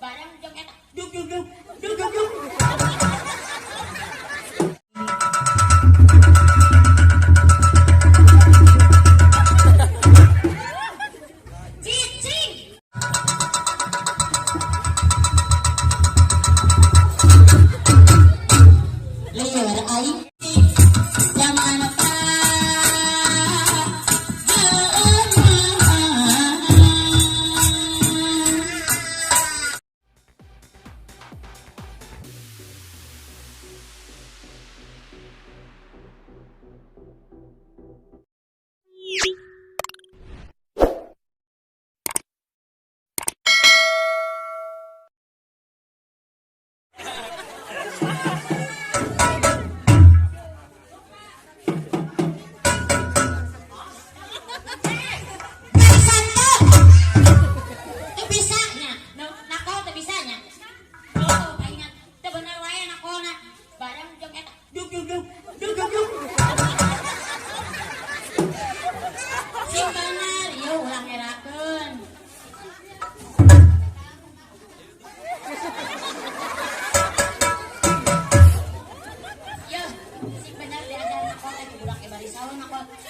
barang jeung eta duk duk duk duk duk duk.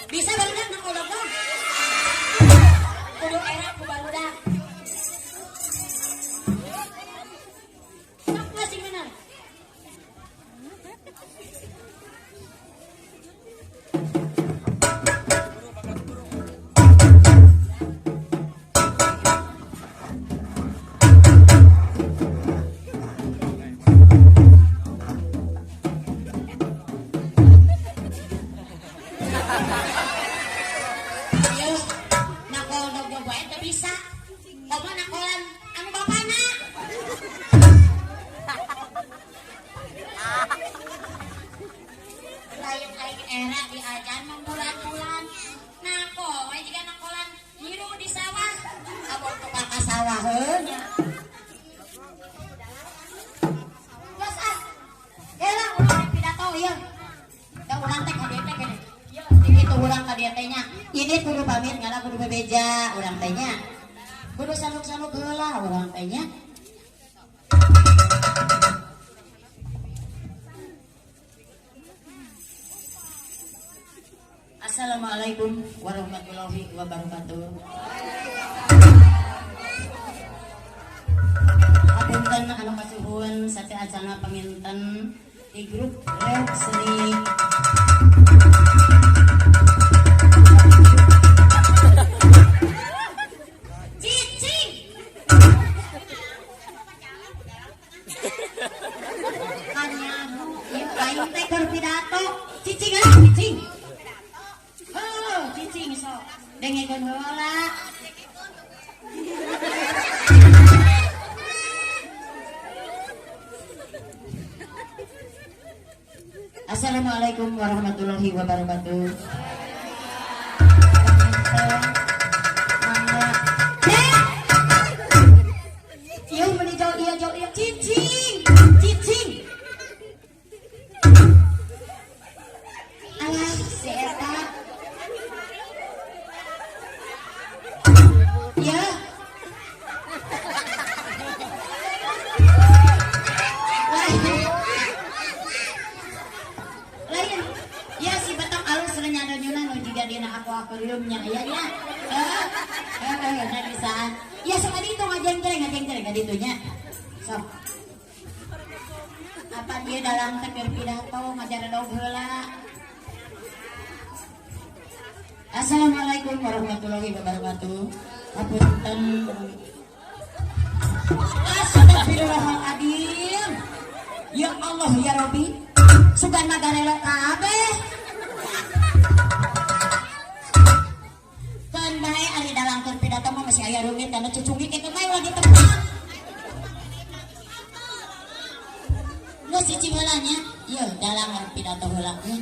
Bisa berenang nak kolong kudu enak ku barudak sok masih benar bisa oma nakolan anu bapana lain era diajar membulan-bulan nako we jika nakolan hiru di sawah abon tukang ka sawah heunya geus elah urang pidato ieu da urang teh ka dieu teh gini itu urang ka dieu teh nya ini kudu pamit ngala kudu bebeja urang teh nya kudu saluk-saluk heula urang teh nya. Assalamualaikum warahmatullahi wabarakatuh. Apunten anu kasuhun sate acana paminten di grup Red Seni dengekeun heula. Assalamualaikum warahmatullahi wabarakatuh. Ieu meuni jauh ieu cicing. Alah si eta ya lain ya si betong alus renyana nyuna nu jiga dina akuariumnya ya ya bisaan ya sok adi itu ngajeng-jeng ka ditunya sok apa dia dalam tekir pidato ngajar dog heula. Assalamualaikum warahmatullahi wabarakatuh. Apunten. Astagfirullahaladzim. Ya Allah ya Rabbi. Sugan magarelo kabeh. Kan bae ari dalangkeun pidato mah masih aya rumit kana cucungi kitu mah ulah ditebak. Nu siji heula nya. Ieu dalang pidato heula nya.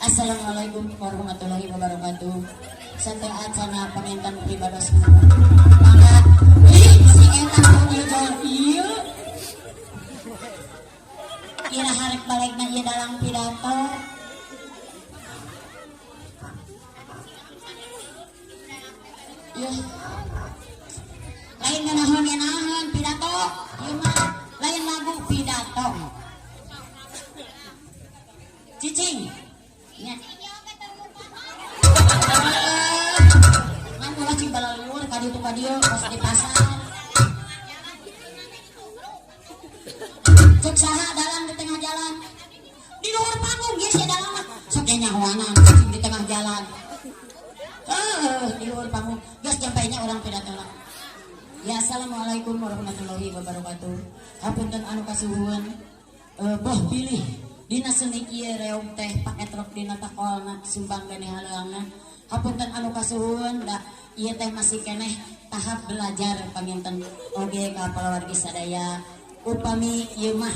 Assalamualaikum warahmatullahi wabarakatuh. Sate acana pamintan pribados mangga si eta ieu jalan ieu kira harek balikna ieu dalang pidato ieu lain nganahan pidato ieu mah lain lagu pidato cicing nya ngan ulah cing balalur ka dieu pas di pasar cek saha dalam di tengah jalan di luar panggung geus ya dalam mah sok nyahoanan di tengah jalan di luar panggung geus jampainya orang pidato lah. Ya assalamualaikum warahmatullahi wabarakatuh. Hapunten anu kasuhun boh pilih dina seni kieu reog teh paket rok dina takolna sumbang keneh haleungna. Hapunten anu kasuhun da ieu teh masih keneh tahap belajar panginten oge ka palawargi sadaya. Upami ieu mah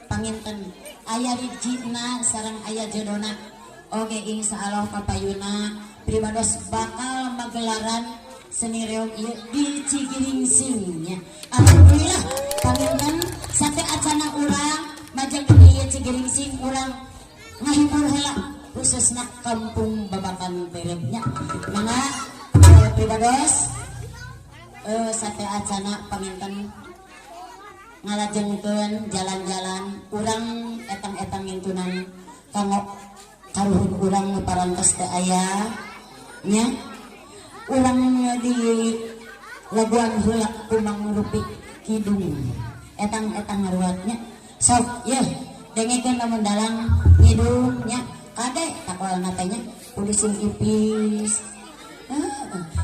panginten aya rijina sareng aya jodona oge insyaallah papayuna pribados bakal magelaran seni reog ieu di Cigiringsing. Alhamdulillah panginten sate acana urang majang di ieu Cigiringsing urang ngahibur heula khususna kampung babakan berebnya. Mangga pribados sate acana panginten ngalajengkeun jalan-jalan urang etang-etang ngintunan kanggo karuhun urang nu parantos teu aya nya. Urang di laguan heula kumang rupi kidung etang-etang ngaruatnya sok yeuh dengekeun lamun dalang ngidung nya kade takolna teh nya kudu sing ipis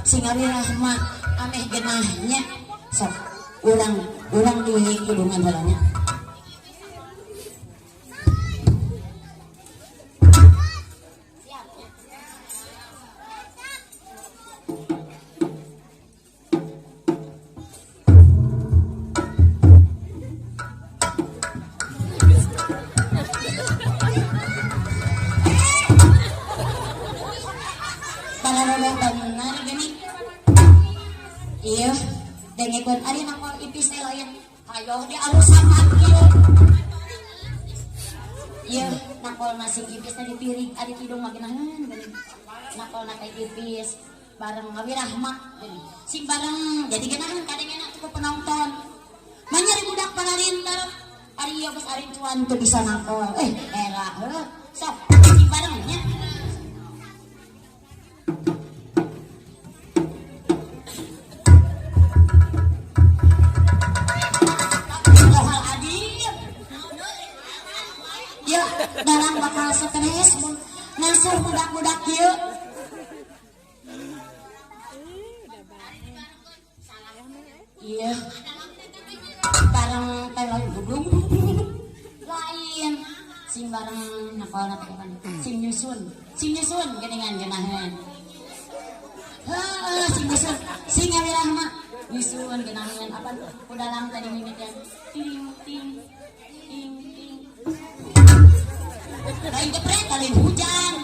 sing ari rahma ameh genahnya sok urang di kidungan heula nya. Iya, dengekeun ari nakol ipis teh lain. Hayo di alusan kieu. Iya, nakol nasi ipis teh di piring, ari kidung mah geunaheun geuning. Nakol na teh ipis bareng Abi Rahmat geuning. Sing bareng jadi geunaheun kadengena cukup penonton. Manyari budak panarinter. Ari ieu geus ari cuan teu bisa nakol. Era heuh. Sok sing bareng nya. Dalam bakal stres ngasuh budak-budak kieu. Iya. Bareng teh lain gudung. Lain sing bareng nakolna teh kan. Sing nyusun geuningan geunaheun. Heuh sing nyusun. Sing Abi Rahma nyusun geunaheun apa kudalang tadi mimiten. Ting ting ting ting. Lain gepret, lain hujan.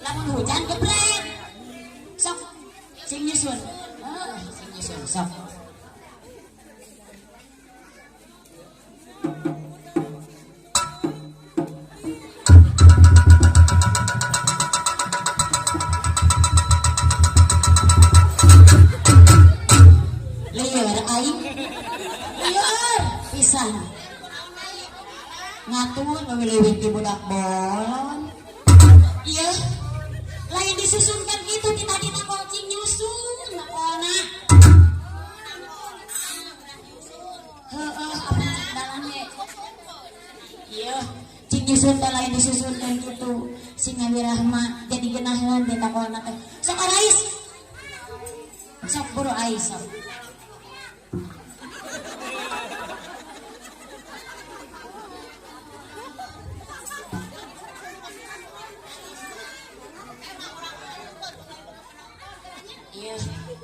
Lamun hujan gepret. Sok, sing nyusun. Sing nyusun, sok. Liar aing. Liar pisan. Ngatur memilih di budak bolon. Iya lain disusunkan gitu di tadi nakol cing nyusun nakolna apa dalamnya iya cing nyusun teh lain disusunkan gitu sing Abi Rahma jadi geunaheun di nakolna teh sok arais sok buru ais sok.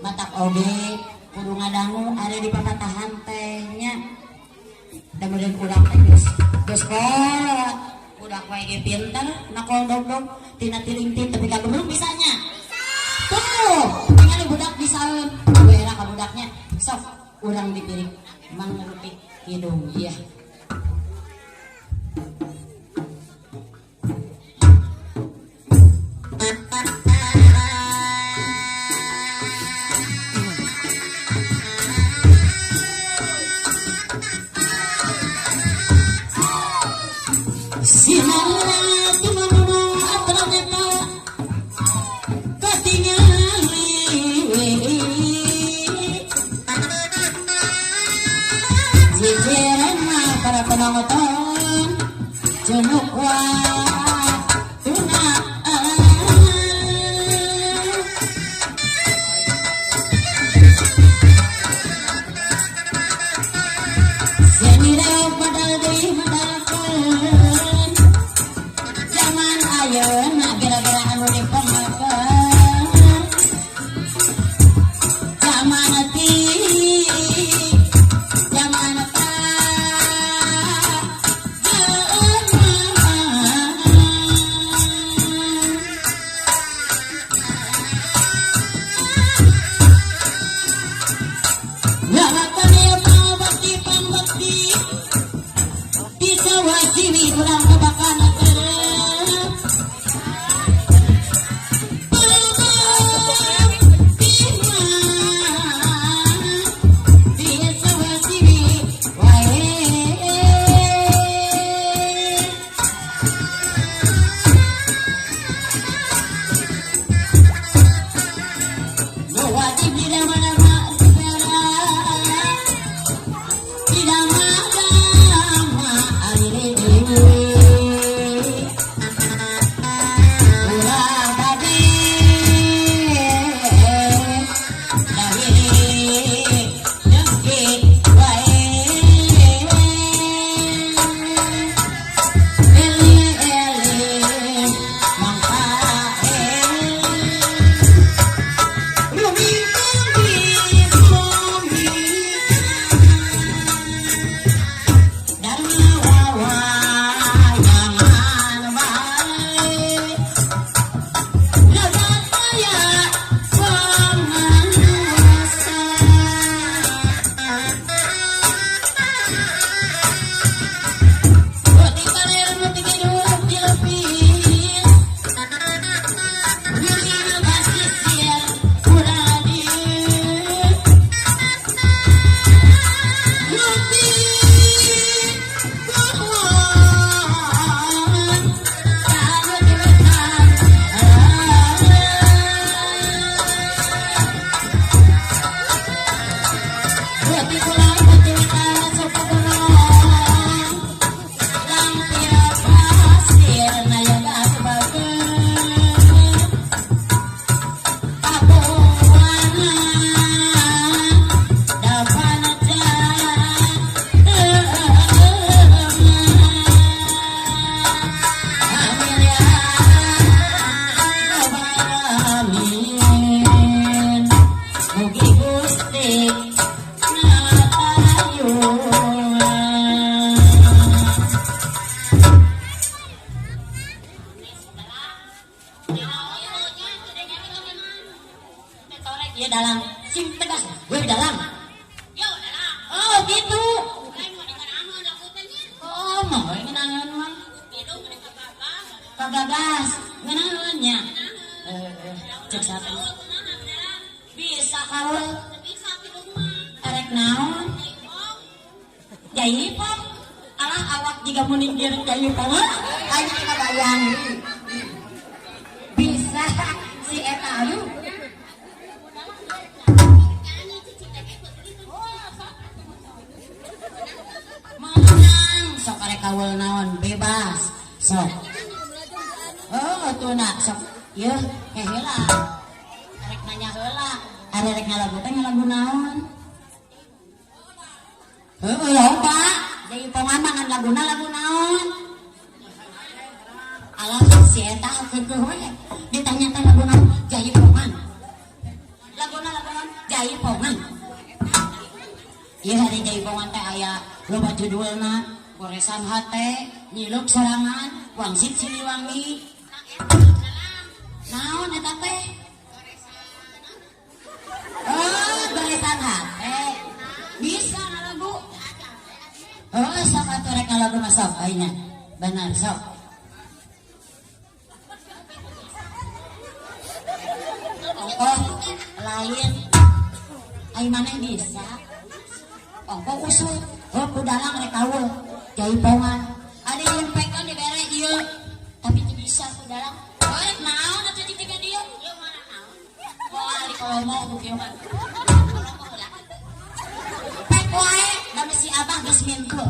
Matak oge kudu ngadangu ada di papatahan tehnya. Kemudian urang teh geus kolot. Budak wae ge pinter nakol dog-dog tina tiling-ting tapi kagak belum bisanya. Tuh, ningali budak disaeun. Beera ka budaknya. Sok urang dipiring mang ngerupi hidung iya. nonton cenuk tuna senira padal deui madalkeun zaman ayeuna gara-gara anu dipangakeun zaman ti zaman ta kurang kebakan ya dalam sim tegas gue dalam oh gitu oh mau ingin nangan mah kagagas ngenahannya cek satu bisa kaul erek naon jaipong alah awak jika meninggal jaipong ayo kita bayang bisa si eta aduh sok arek kaul naon bebas sok oh tuh nak sok yeuh heula arek nanya heula arek ngalagu teh ngalagu naon heuh loba jadi pengamangan laguna lagu naon alah si eta keukeuh we ditanya teh lagu naon jaipongan laguna lagu naon jaipongan ieu hari jaipongan teh aya loba judulna goresan hate nyiluk sorangan wangsit siliwangi naon eta teh oh goresan hate bisa ngalagu oh sok atuh rek ngalagu mah sok ayeuna bener sok oh lain ai maneh bisa ongko usul oh kudalang rek kaul jaipongan ada yang pegang di bere ieu tapi teu bisa kudalang oh rek naon atuh di tiga dieu ieu mana naon moal di kolomo ku kieu mah pek wae da si abah geus mintul